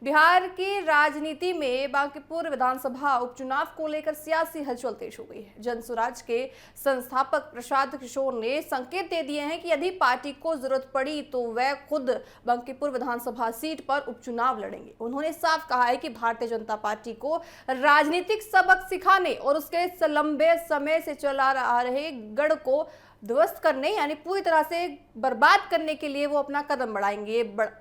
बिहार की राजनीति में बांकीपुर विधानसभा उपचुनाव को लेकर सियासी हलचल तेज हो गई है। जनसुराज के संस्थापक प्रशांत किशोर ने संकेत दे दिए हैं कि यदि पार्टी को जरूरत पड़ी तो वह खुद बांकीपुर विधानसभा सीट पर उपचुनाव लड़ेंगे। उन्होंने साफ कहा है कि भारतीय जनता पार्टी को राजनीतिक सबक सिखाने और उसके लंबे समय से चला आ रहे गढ़ को ध्वस्त करने यानी पूरी तरह से बर्बाद करने के लिए वो अपना कदम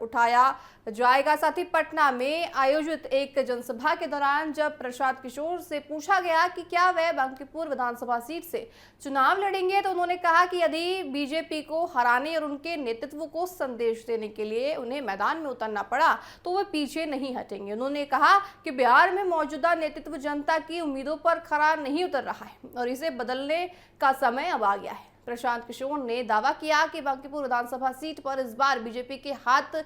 उठाया जाएगा। साथ ही पटना में आयोजित एक जनसभा के दौरान जब प्रशांत किशोर से पूछा गया कि क्या वह बांकीपुर विधानसभा सीट से चुनाव लड़ेंगे, तो उन्होंने कहा कि यदि बीजेपी को हराने और उनके नेतृत्व को संदेश देने के लिए उन्हें मैदान में उतरना पड़ा तो वे पीछे नहीं हटेंगे। उन्होंने कहा कि बिहार में मौजूदा नेतृत्व जनता की उम्मीदों पर खरा नहीं उतर रहा है और इसे बदलने का समय अब आ गया है। प्रशांत किशोर ने दावा किया कि बांकीपुर विधानसभा सीट पर इस बार बीजेपी के हाथ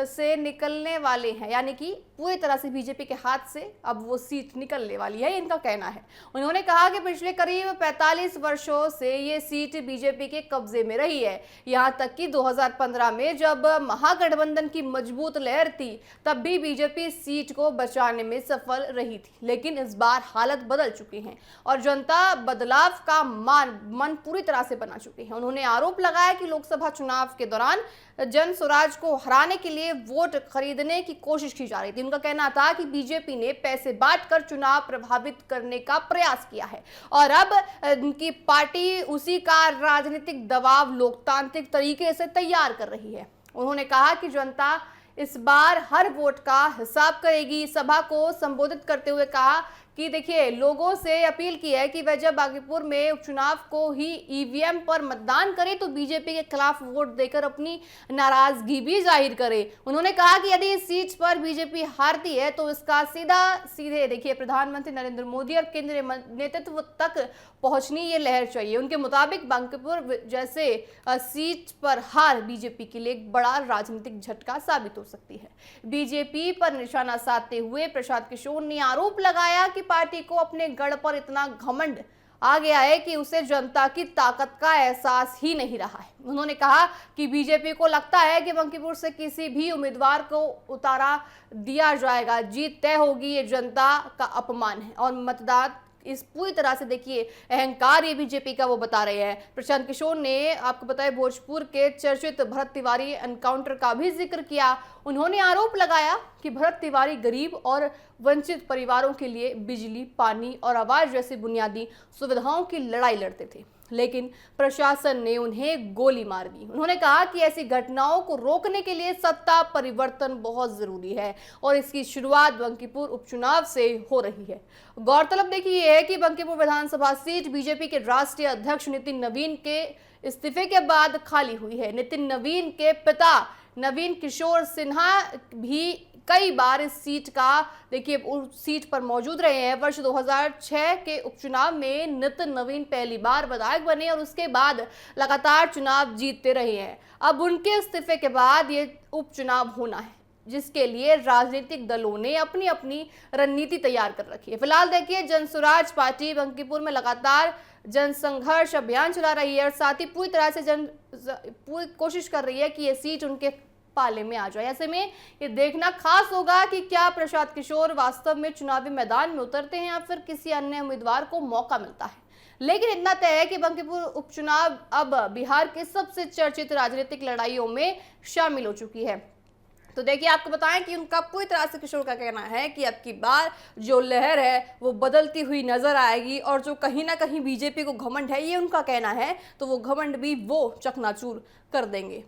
से निकलने वाले हैं, यानी कि पूरी तरह से बीजेपी के हाथ से अब वो सीट निकलने वाली है, इनका कहना है। उन्होंने कहा कि पिछले करीब 45 वर्षों से ये सीट बीजेपी के कब्जे में रही है। यहां तक कि 2015 में जब महागठबंधन की मजबूत लहर थी तब भी बीजेपी सीट को बचाने में सफल रही थी, लेकिन इस बार हालत बदल चुकी है और जनता बदलाव का मन पूरी तरह से बना चुकी है। उन्होंने आरोप लगाया कि लोकसभा चुनाव के दौरान जनसुराज को हराने के लिए वोट खरीदने की कोशिश की जा रही थी। उनका कहना था कि बीजेपी ने पैसे बांटकर चुनाव प्रभावित करने का प्रयास किया है और अब उनकी पार्टी उसी का राजनीतिक दबाव लोकतांत्रिक तरीके से तैयार कर रही है। उन्होंने कहा कि जनता इस बार हर वोट का हिसाब करेगी। सभा को संबोधित करते हुए कहा कि देखिए, लोगों से अपील की है कि वह जब बांकीपुर में उपचुनाव को ही ईवीएम पर मतदान करे तो बीजेपी के खिलाफ वोट देकर अपनी नाराजगी भी जाहिर करे। उन्होंने कहा कि यदि इस सीट पर बीजेपी हारती है तो इसका सीधे देखिए प्रधानमंत्री नरेंद्र मोदी और केंद्रीय नेतृत्व तक पहुंचनी ये लहर चाहिए। उनके मुताबिक बांकीपुर जैसे सीट पर हार बीजेपी के लिए एक बड़ा राजनीतिक झटका साबित हो सकती है। बीजेपी पर निशाना साधते हुए प्रशांत किशोर ने आरोप लगाया कि पार्टी को अपने गढ़ पर इतना घमंड आ गया है कि उसे जनता की ताकत का एहसास ही नहीं रहा है। उन्होंने कहा कि बीजेपी को लगता है कि बांकीपुर से किसी भी उम्मीदवार को उतारा दिया जाएगा, जीत तय होगी, ये जनता का अपमान है और मतदान इस पूरी तरह से देखिए अहंकार ये बीजेपी का वो बता रहे हैं। प्रशांत किशोर ने आपको बताया भोजपुर के चर्चित भरत तिवारी एनकाउंटर का भी जिक्र किया। उन्होंने आरोप लगाया कि भरत तिवारी गरीब और वंचित परिवारों के लिए बिजली, पानी और आवास जैसी बुनियादी सुविधाओं की लड़ाई लड़ते थे, लेकिन प्रशासन ने उन्हें गोली मार दी। उन्होंने कहा कि ऐसी घटनाओं को रोकने के लिए सत्ता परिवर्तन बहुत जरूरी है और इसकी शुरुआत बांकीपुर उपचुनाव से हो रही है। गौरतलब देखिए है कि बांकीपुर विधानसभा सीट बीजेपी के राष्ट्रीय अध्यक्ष नितिन नवीन के इस्तीफे के बाद खाली हुई है। नितिन नवीन के पिता नवीन किशोर सिन्हा भी कई बार इस सीट का देखिए उस सीट पर मौजूद रहे हैं। वर्ष 2006 के उपचुनाव में नितिन नवीन पहली बार विधायक बने और उसके बाद लगातार चुनाव जीतते रहे हैं। अब उनके इस्तीफे के बाद ये उपचुनाव होना है, जिसके लिए राजनीतिक दलों ने अपनी अपनी रणनीति तैयार कर रखी है। फिलहाल देखिए जनसुराज पार्टी बांकीपुर में लगातार जनसंघर्ष अभियान चला रही है और साथ ही पूरी तरह से पूरी कोशिश कर रही है कि ये सीट उनके पाले में आ जाए। ऐसे में ये देखना खास होगा कि क्या प्रशांत किशोर वास्तव में चुनावी मैदान में उतरते हैं या फिर किसी अन्य उम्मीदवार को मौका मिलता है। लेकिन इतना तय है कि बांकीपुर उपचुनाव अब बिहार के सबसे चर्चित राजनीतिक लड़ाइयों में शामिल हो चुकी है। तो देखिए, आपको बताएं कि उनका पूरी तरह से किशोर का कहना है कि अब की बार जो लहर है वो बदलती हुई नजर आएगी और जो कहीं ना कहीं बीजेपी को घमंड है, ये उनका कहना है, तो वो घमंड भी वो चकनाचूर कर देंगे।